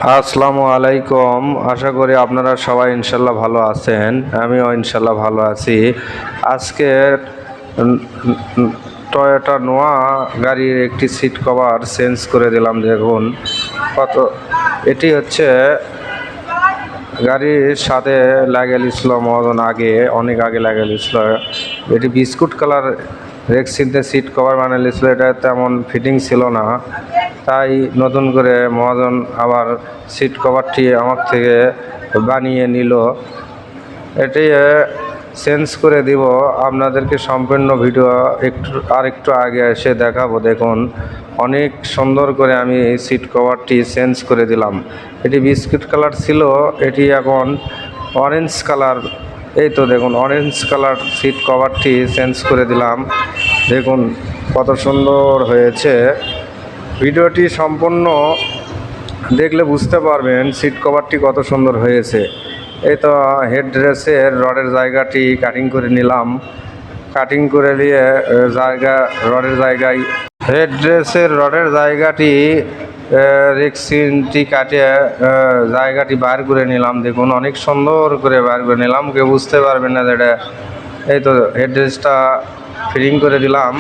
আসসালামু আলাইকুম। আশা করি আপনারা সবাই ইনশাল্লাহ ভালো আছেন। আমিও ইনশাল্লাহ ভালো আছি। আজকে টয়োটা নোয়া গাড়ির একটি সিট কভার চেঞ্জ করে দিলাম। দেখুন কত, এটি হচ্ছে গাড়ির সাথে লাগিয়েছিল মহাজন, অনেক আগে লাগিয়েছিল। এটি বিস্কুট কালার রেক্সিতে সিট কভার বানিয়েছিল, এটা তেমন ফিটিং ছিল না, তাই নতুন করে মহাজন আবার সিট কভারটি আমার থেকে বানিয়ে নিল। এটি চেঞ্জ করে দিব, আপনাদেরকে সম্পূর্ণ ভিডিও একটু আগে এসে দেখাবো। দেখুন অনেক সুন্দর করে আমি সিট কভারটি চেঞ্জ করে দিলাম। এটি বিস্কুট কালার ছিল, এটি এখন অরেঞ্জ কালার। এই তো দেখুন অরেঞ্জ কালার সিট কভারটি চেঞ্জ করে দিলাম। দেখুন কত সুন্দর হয়েছে। ভিডিওটি সম্পূর্ণ দেখলে বুঝতে পারবেন সিট কভারটি কত সুন্দর হয়েছে। এই তো হেড রেসের রডের জায়গাটি কাটিং করে নিলাম। কাটিং করে দিয়ে রডের জায়গায় হেড রেসের রডের জায়গাটি রেক্সিনটি কাটিয়ে জায়গাটি বার করে নিলাম। দেখুন অনেক সুন্দর করে বার করে নিলাম, কেউ বুঝতে পারবেন না যেটা। এই তো হেড রেসটা ফিটিং করে দিলাম।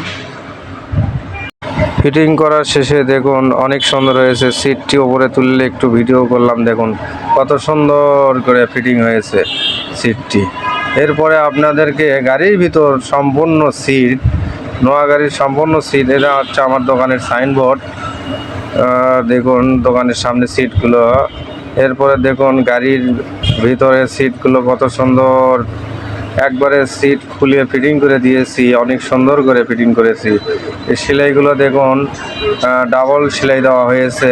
ফিটিং করার শেষে দেখুন অনেক সুন্দর হয়েছে। সিটটি ওপরে তুললে একটু ভিডিও করলাম, দেখুন কত সুন্দর করে ফিটিং হয়েছে সিটটি। এরপরে আপনাদেরকে গাড়ির ভিতর সম্পূর্ণ সিট, নোয়া গাড়ির সম্পূর্ণ সিট, এটা হচ্ছে আমার দোকানের সাইনবোর্ড। দেখুন দোকানের সামনে সিটগুলো। এরপরে দেখুন গাড়ির ভিতরে সিটগুলো কত সুন্দর, একবারে সিট খুলে ফিটিং করে দিয়েছি, অনেক সুন্দর করে ফিটিং করেছি। এই সেলাইগুলো দেখুন ডাবল সেলাই দেওয়া হয়েছে,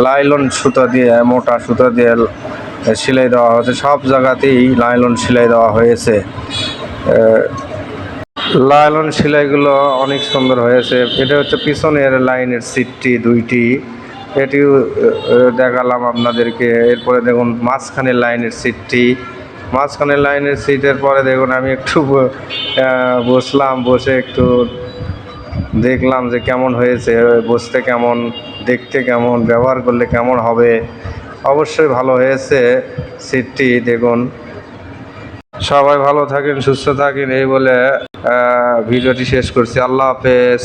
লাইলন সুতো দিয়ে, মোটা সুতো দিয়ে সেলাই দেওয়া হয়েছে। সব জায়গাতেই লাইলন সেলাই দেওয়া হয়েছে। লাইলন সেলাইগুলো অনেক সুন্দর হয়েছে। এটা হচ্ছে পিছনের লাইনের সিটটি দুইটি, এটিও দেখালাম আপনাদেরকে। এরপরে দেখুন মাঝখানের লাইনের সিটটি, মাঝখানের লাইনের সিটের পরে দেখুন আমি একটু বসলাম, বসে একটু দেখলাম যে কেমন হয়েছে, বসতে কেমন, দেখতে কেমন, ব্যবহার করলে কেমন হবে। অবশ্যই ভালো হয়েছে সিটটি। দেখুন সবাই ভালো থাকেন, সুস্থ থাকেন, এই বলে ভিডিওটি শেষ করছি। আল্লাহ হাফেজ।